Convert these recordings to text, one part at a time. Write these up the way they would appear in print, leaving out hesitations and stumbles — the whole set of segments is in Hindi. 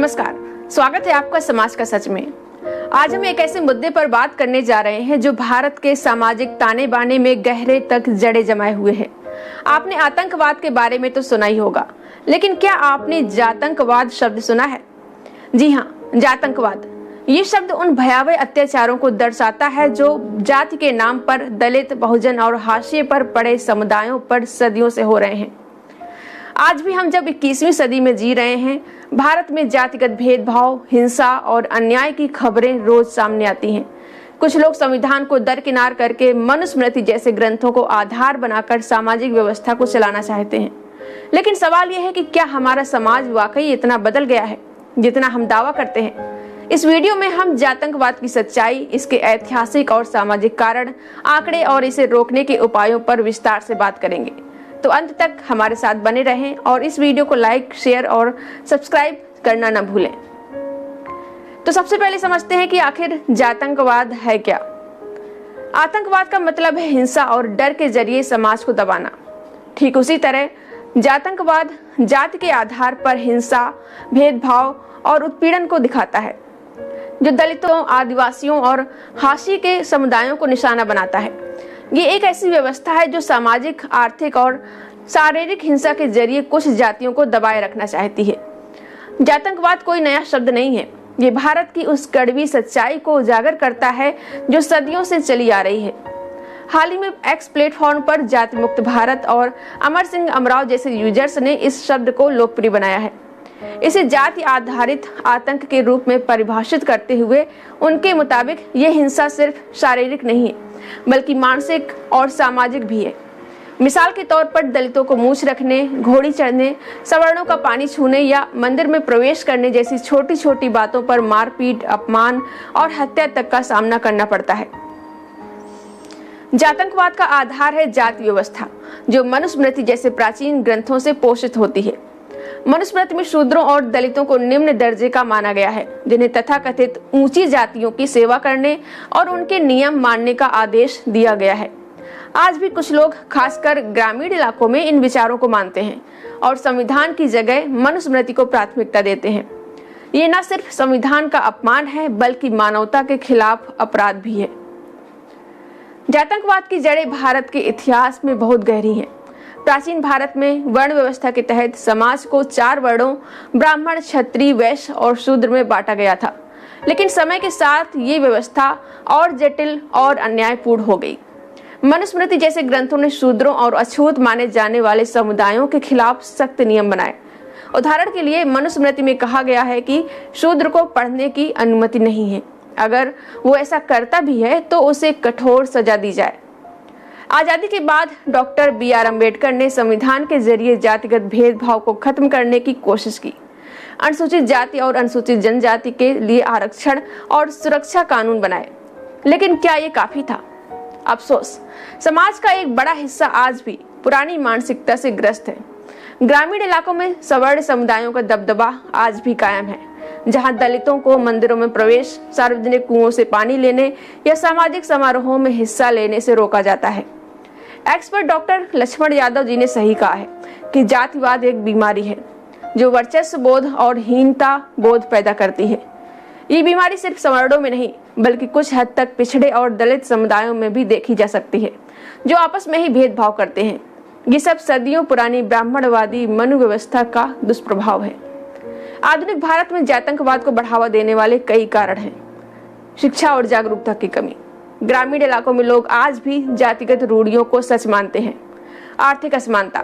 नमस्कार, स्वागत है आपका समाज का सच में। आज हम एक ऐसे मुद्दे पर बात करने जा रहे हैं जो भारत के सामाजिक ताने बाने में गहरे तक जड़े जमाए हुए है। आपने आतंकवाद के बारे में तो सुना ही होगा, लेकिन क्या आपने जातंकवाद शब्द सुना है? जी हाँ, जातंकवाद ये शब्द उन भयावह अत्याचारों को दर्शाता है जो जाति के नाम पर दलित, बहुजन और हाशिए पर पड़े समुदायों पर सदियों से हो रहे हैं। आज भी हम जब 21वीं सदी में जी रहे हैं, भारत में जातिगत भेदभाव, हिंसा और अन्याय की खबरें रोज सामने आती हैं। कुछ लोग संविधान को दरकिनार करके मनुस्मृति जैसे ग्रंथों को आधार बनाकर सामाजिक व्यवस्था को चलाना चाहते हैं। लेकिन सवाल यह है कि क्या हमारा समाज वाकई इतना बदल गया है जितना हम दावा करते हैं? इस वीडियो में हम जातंकवाद की सच्चाई, इसके ऐतिहासिक और सामाजिक कारण, आंकड़े और इसे रोकने के उपायों पर विस्तार से बात करेंगे। तो अंत तक हमारे साथ बने रहें और इस वीडियो को लाइक, शेयर और सब्सक्राइब करना न भूलें। तो सबसे पहले समझते हैं कि आखिर जातंकवाद है क्या। आतंकवाद का मतलब है हिंसा और डर के जरिए समाज को दबाना। ठीक उसी तरह जातंकवाद जाति के आधार पर हिंसा, भेदभाव और उत्पीड़न को दिखाता है, जो दलितों, आदिवासियों और हाशिए के समुदायों को निशाना बनाता है। ये एक ऐसी व्यवस्था है जो सामाजिक, आर्थिक और शारीरिक हिंसा के जरिए कुछ जातियों को दबाए रखना चाहती है। जातंकवाद कोई नया शब्द नहीं है, ये भारत की उस कड़वी सच्चाई को उजागर करता है जो सदियों से चली आ रही है। हाल ही में एक्स प्लेटफॉर्म पर जाति मुक्त भारत और अमर सिंह अमराव जैसे यूजर्स ने इस शब्द को लोकप्रिय बनाया है। इसे जाति आधारित आतंक के रूप में परिभाषित करते हुए उनके मुताबिक ये हिंसा सिर्फ शारीरिक नहीं है बल्कि मानसिक और सामाजिक भी है। मिसाल के तौर पर दलितों को मूंछ रखने, घोड़ी चढ़ने, सवर्णों का पानी छूने या मंदिर में प्रवेश करने जैसी छोटी छोटी बातों पर मारपीट, अपमान और हत्या तक का सामना करना पड़ता है। जातंकवाद का आधार है जाति व्यवस्था, जो मनुस्मृति जैसे प्राचीन ग्रंथों से पोषित होती है। मनुस्मृति में शूद्रों और दलितों को निम्न दर्जे का माना गया है, जिन्हें तथाकथित ऊंची जातियों की सेवा करने और उनके नियम मानने का आदेश दिया गया है। आज भी कुछ लोग, खासकर ग्रामीण इलाकों में, इन विचारों को मानते हैं और संविधान की जगह मनुस्मृति को प्राथमिकता देते हैं। ये न सिर्फ संविधान का अपमान है बल्कि मानवता के खिलाफ अपराध भी है। जातंकवाद की जड़ें भारत के इतिहास में बहुत गहरी हैं। प्राचीन भारत में वर्ण व्यवस्था के तहत समाज को 4 वर्णों ब्राह्मण, क्षत्रिय, वैश्य और शूद्र में बांटा गया था। लेकिन समय के साथ ये व्यवस्था और जटिल और अन्यायपूर्ण हो गई। मनुस्मृति जैसे ग्रंथों ने शूद्रों और अछूत माने जाने वाले समुदायों के खिलाफ सख्त नियम बनाए। उदाहरण के लिए मनुस्मृति में कहा गया है कि शूद्र को पढ़ने की अनुमति नहीं है। अगर वो ऐसा करता भी है तो उसे कठोर सजा दी जाए। आजादी के बाद डॉक्टर BR अम्बेडकर ने संविधान के जरिए जातिगत भेदभाव को खत्म करने की कोशिश की। अनुसूचित जाति और अनुसूचित जनजाति के लिए आरक्षण और सुरक्षा कानून बनाए। लेकिन क्या ये काफी था? अफसोस, समाज का एक बड़ा हिस्सा आज भी पुरानी मानसिकता से ग्रस्त है। ग्रामीण इलाकों में सवर्ण समुदायों का दबदबा आज भी कायम है, जहां दलितों को मंदिरों में प्रवेश, सार्वजनिक कुओं से पानी लेने या सामाजिक समारोहों में हिस्सा लेने से रोका जाता है। एक्सपर्ट डॉक्टर लक्ष्मण यादव जी ने सही कहा है कि जातिवाद एक बीमारी है जो वर्चस्व बोध और हीनता बोध पैदा करती है। ये बीमारी सिर्फ सवर्णों में नहीं बल्कि कुछ हद तक पिछड़े और दलित समुदायों में भी देखी जा सकती है, जो आपस में ही भेदभाव करते हैं। ये सब सदियों पुरानी ब्राह्मणवादी मनुव्यवस्था का दुष्प्रभाव है। आधुनिक भारत में जातंकवाद को बढ़ावा देने वाले कई कारण हैं। शिक्षा और जागरूकता की कमी। ग्रामीण इलाकों में लोग आज भी जातिगत रूढ़ियों को सच मानते हैं। आर्थिक असमानता।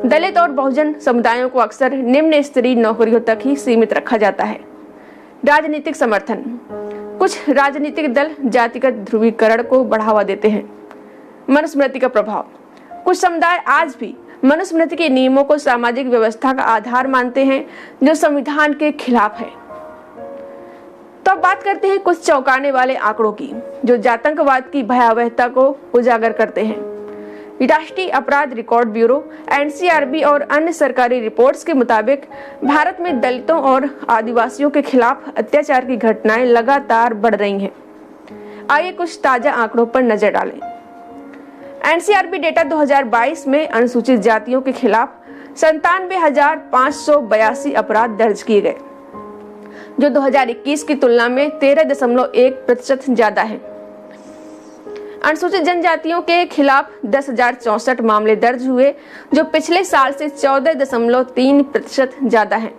दलित और बहुजन समुदायों को अक्सर निम्न स्तरीय नौकरियों तक ही सीमित रखा जाता है। राजनीतिक समर्थन। कुछ राजनीतिक दल जातिगत ध्रुवीकरण को बढ़ावा देते हैं। मनुस्मृति का प्रभाव। कुछ समुदाय आज भी मनुस्मृति के नियमों को सामाजिक व्यवस्था का आधार मानते हैं, जो संविधान के खिलाफ है। तो अब बात करते हैं कुछ चौंकाने वाले आंकड़ों की, जो जातंकवाद की भयावहता को उजागर करते हैं। राष्ट्रीय अपराध रिकॉर्ड ब्यूरो NCRB और अन्य सरकारी रिपोर्ट्स के मुताबिक भारत में दलितों और आदिवासियों के खिलाफ अत्याचार की घटनाएं लगातार बढ़ रही हैं। आइए कुछ ताजा आंकड़ों पर नजर डालें। NCRB डेटा 2022 में अनुसूचित जातियों के खिलाफ 97,582 अपराध दर्ज किए गए। जो 2021 की तुलना में 13.1% ज्यादा है। अनुसूचित जनजातियों के खिलाफ 10,064 मामले दर्ज हुए, जो पिछले साल से 14.3% ज्यादा है।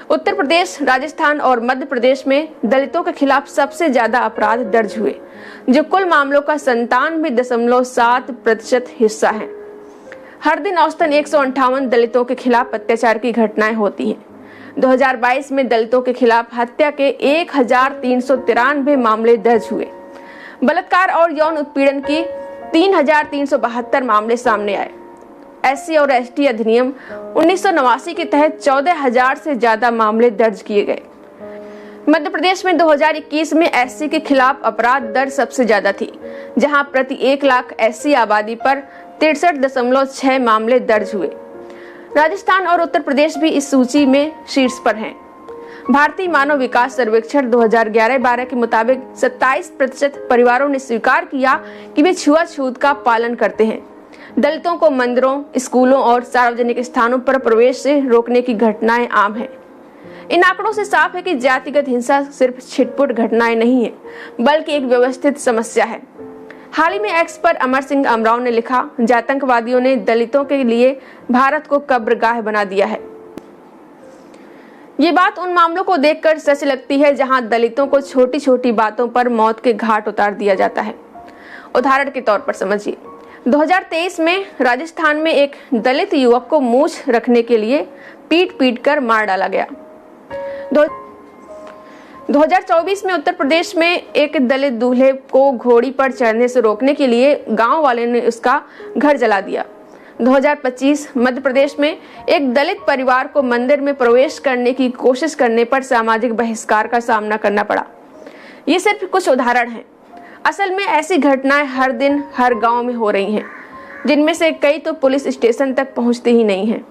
उत्तर प्रदेश, राजस्थान और मध्य प्रदेश में दलितों के खिलाफ सबसे ज्यादा अपराध दर्ज हुए, जो कुल मामलों का 97.7% हिस्सा है। हर दिन औसतन 158 दलितों के खिलाफ अत्याचार की घटनाएं होती हैं। 2022 में दलितों के खिलाफ हत्या के 1,393 मामले दर्ज हुए। बलात्कार और यौन उत्पीड़न की 3,372 मामले सामने आए। SC और ST अधिनियम 1989 के तहत 14,000 से ज्यादा मामले दर्ज किए गए। मध्य प्रदेश में 2021 में SC के खिलाफ अपराध दर सबसे ज्यादा थी, जहां प्रति 1 लाख SC आबादी पर 63.6 मामले दर्ज हुए। राजस्थान और उत्तर प्रदेश भी इस सूची में शीर्ष पर हैं। भारतीय मानव विकास सर्वेक्षण 2011-12 के मुताबिक 27% परिवारों ने स्वीकार किया कि वे छुआछूत का पालन करते हैं। दलितों को मंदिरों, स्कूलों और सार्वजनिक स्थानों पर प्रवेश से रोकने की घटनाएं आम हैं। इन आंकड़ों से साफ है कि जातिगत हिंसा सिर्फ छिटपुट घटनाएं नहीं है, बल्कि एक व्यवस्थित समस्या है। हाल ही में एक्स पर अमर सिंह अमराव ने लिखा, आतंकवादियों ने दलितों के लिए भारत को कब्रगाह बना दिया है। ये बात उन मामलों को देखकर सच लगती है जहां दलितों को छोटी छोटी बातों पर मौत के घाट उतार दिया जाता है। उदाहरण के तौर पर समझिए, 2023 में राजस्थान में एक दलित युवक को मूंछ रखने के लिए पीट कर मार डाला गया। 2024 में उत्तर प्रदेश में एक दलित दूल्हे को घोड़ी पर चढ़ने से रोकने के लिए गांव वाले ने उसका घर जला दिया। 2025 मध्य प्रदेश में एक दलित परिवार को मंदिर में प्रवेश करने की कोशिश करने पर सामाजिक बहिष्कार का सामना करना पड़ा। ये सिर्फ कुछ उदाहरण हैं। असल में ऐसी घटनाएं हर दिन हर गांव में हो रही हैं, जिनमें से कई तो पुलिस स्टेशन तक पहुंचती ही नहीं हैं।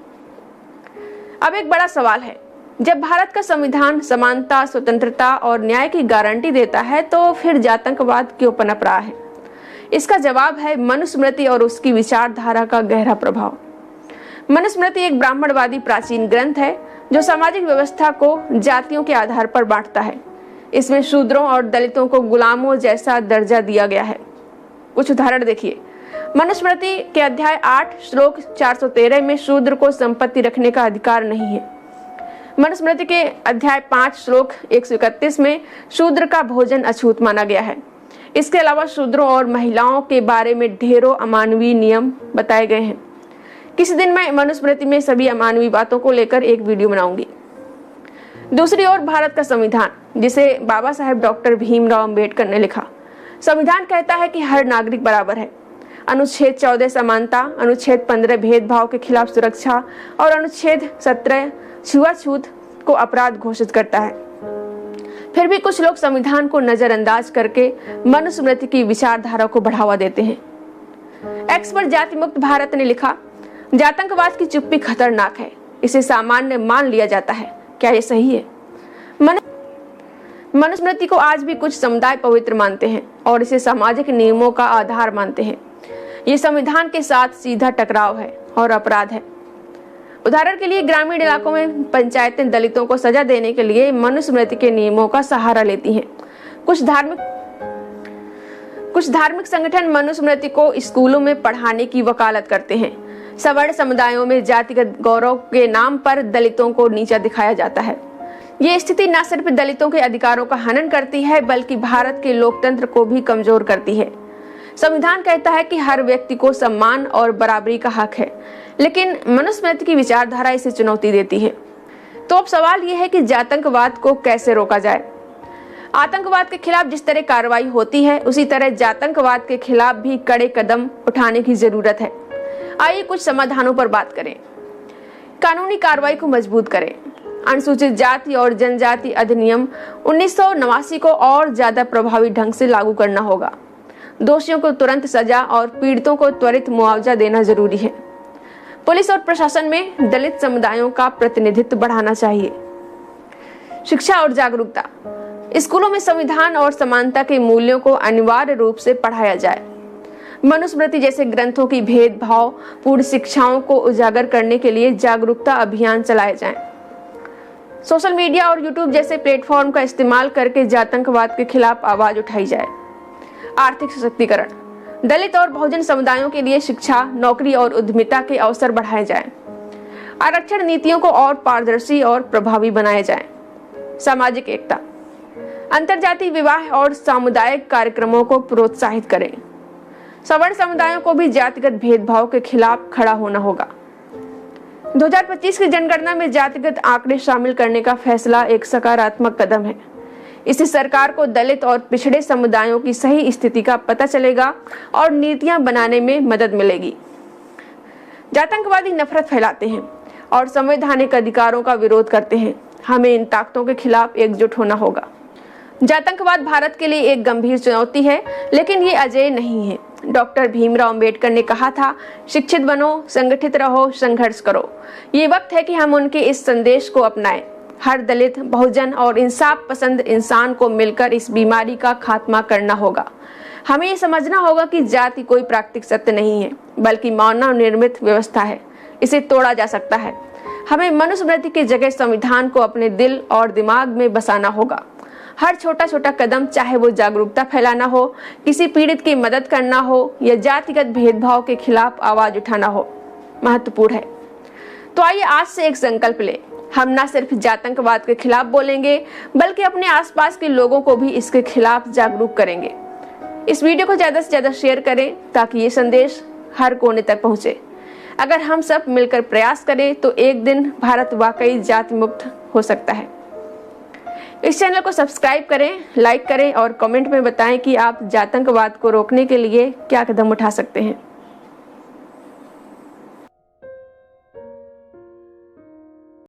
अब एक बड़ा सवाल है, जब भारत का संविधान समानता, स्वतंत्रता और न्याय की गारंटी देता है, तो फिर आतंकवाद क्यों पनप रहा है? इसका जवाब है मनुस्मृति और उसकी विचारधारा का गहरा प्रभाव। मनुस्मृति एक ब्राह्मणवादी प्राचीन ग्रंथ है जो सामाजिक व्यवस्था को जातियों के आधार पर बांटता है। इसमें शूद्रों और दलितों को गुलामों जैसा दर्जा दिया गया है। कुछ उदाहरण देखिए। मनुस्मृति के अध्याय 8 श्लोक 413 में शूद्र को संपत्ति रखने का अधिकार नहीं है। मनुस्मृति के अध्याय 5 श्लोक 131 में शूद्र का भोजन अछूत माना गया है। इसके अलावा शूद्रों और महिलाओं के बारे में ढेरों अमानवीय नियम बताए गए हैं। किसी दिन मैं मनुस्मृति में सभी अमानवीय बातों को लेकर एक वीडियो बनाऊंगी। दूसरी ओर भारत का संविधान, जिसे बाबा साहेब डॉक्टर भीमराव अंबेडकर ने लिखा। संविधान कहता है कि हर नागरिक बराबर है। अनुच्छेद 14 समानता, अनुच्छेद 15 भेदभाव के खिलाफ सुरक्षा और अनुच्छेद 17 छुआछूत को अपराध घोषित करता है। फिर भी कुछ लोग संविधान को नजरअंदाज करके मनुस्मृति की विचारधारा को बढ़ावा देते हैं। एक्स पर जाति मुक्त भारत ने लिखा, आतंकवाद की चुप्पी खतरनाक है, इसे सामान्य मान लिया जाता है। क्या ये सही है? मनुस्मृति को आज भी कुछ समुदाय पवित्र मानते हैं और इसे सामाजिक नियमों का आधार मानते हैं। ये संविधान के साथ सीधा टकराव है और अपराध है। उदाहरण के लिए ग्रामीण इलाकों में पंचायतें दलितों को सजा देने के लिए मनुस्मृति के नियमों का सहारा लेती हैं। कुछ धार्मिक संगठन मनुस्मृति को स्कूलों में पढ़ाने की वकालत करते हैं। सवर्ण समुदायों में जातिगत गौरव के नाम पर दलितों को नीचा दिखाया जाता है। ये स्थिति न सिर्फ दलितों के अधिकारों का हनन करती है, बल्कि भारत के लोकतंत्र को भी कमजोर करती है। संविधान कहता है कि हर व्यक्ति को सम्मान और बराबरी का हक है, लेकिन मनुस्मृति की विचारधारा इसे चुनौती देती है। तो अब सवाल यह है कि आतंकवाद को कैसे रोका जाए। आतंकवाद के खिलाफ जिस तरह कार्रवाई होती है, उसी तरह आतंकवाद के खिलाफ भी कड़े कदम उठाने की जरूरत है। आइए कुछ समाधानों पर बात करें। कानूनी कार्रवाई को मजबूत करें। अनुसूचित जाति और जनजाति अधिनियम 1989 को और ज्यादा प्रभावी ढंग से लागू करना होगा। दोषियों को तुरंत सजा और पीड़ितों को त्वरित मुआवजा देना जरूरी है। पुलिस और प्रशासन में दलित समुदायों का प्रतिनिधित्व बढ़ाना चाहिए। शिक्षा और जागरूकता। स्कूलों में संविधान और समानता के मूल्यों को अनिवार्य रूप से पढ़ाया जाए। मनुस्मृति जैसे ग्रंथों की भेदभाव पूर्ण शिक्षाओं को उजागर करने के लिए जागरूकता अभियान चलाए जाएं। सोशल मीडिया और यूट्यूब जैसे प्लेटफॉर्म का इस्तेमाल करके जातंकवाद के खिलाफ आवाज उठाई जाए। आर्थिक सशक्तिकरण, दलित और बहुजन समुदायों के लिए शिक्षा, नौकरी और उद्यमिता के अवसर बढ़ाए जाएं। आरक्षण नीतियों को और पारदर्शी और प्रभावी बनाया जाए। सामाजिक एकता, अंतरजातीय विवाह और सामुदायिक कार्यक्रमों को प्रोत्साहित करें। सवर्ण समुदायों को भी जातिगत भेदभाव के खिलाफ खड़ा होना होगा। 2025 की जनगणना में जातिगत आंकड़े शामिल करने का फैसला एक सकारात्मक कदम है। इससे सरकार को दलित और पिछड़े समुदायों की सही स्थिति का पता चलेगा और नीतियां बनाने में मदद मिलेगी। जातंकवादी नफरत फैलाते हैं और संवैधानिक अधिकारों का विरोध करते हैं। हमें इन ताकतों के खिलाफ एकजुट होना होगा। जातंकवाद भारत के लिए एक गंभीर चुनौती है, लेकिन ये अजेय नहीं है। डॉक्टर भीमराव अंबेडकर ने कहा था, शिक्षित बनो, संगठित रहो, संघर्ष करो। ये वक्त है कि हम उनके इस संदेश को अपनाएं। हर दलित, बहुजन और इंसाफ पसंद इंसान को मिलकर इस बीमारी का खात्मा करना होगा। हमें ये समझना होगा कि जाति कोई प्राकृतिक सत्य नहीं है, बल्कि मानव निर्मित व्यवस्था है। इसे तोड़ा जा सकता है। हमें मनुस्मृति की जगह संविधान को अपने दिल और दिमाग में बसाना होगा। हर छोटा छोटा कदम, चाहे वो जागरूकता फैलाना हो, किसी पीड़ित की मदद करना हो या जातिगत भेदभाव के खिलाफ आवाज उठाना हो, महत्वपूर्ण है। तो आइए आज से एक संकल्प लें। हम न सिर्फ जातंकवाद के खिलाफ बोलेंगे, बल्कि अपने आसपास के लोगों को भी इसके खिलाफ जागरूक करेंगे। इस वीडियो को ज्यादा से ज्यादा शेयर करें ताकि ये संदेश हर कोने तक पहुंचे। अगर हम सब मिलकर प्रयास करें तो एक दिन भारत वाकई जाति मुक्त हो सकता है। इस चैनल को सब्सक्राइब करें, लाइक करें और कमेंट में बताएं कि आप जातंकवाद को रोकने के लिए क्या कदम उठा सकते हैं।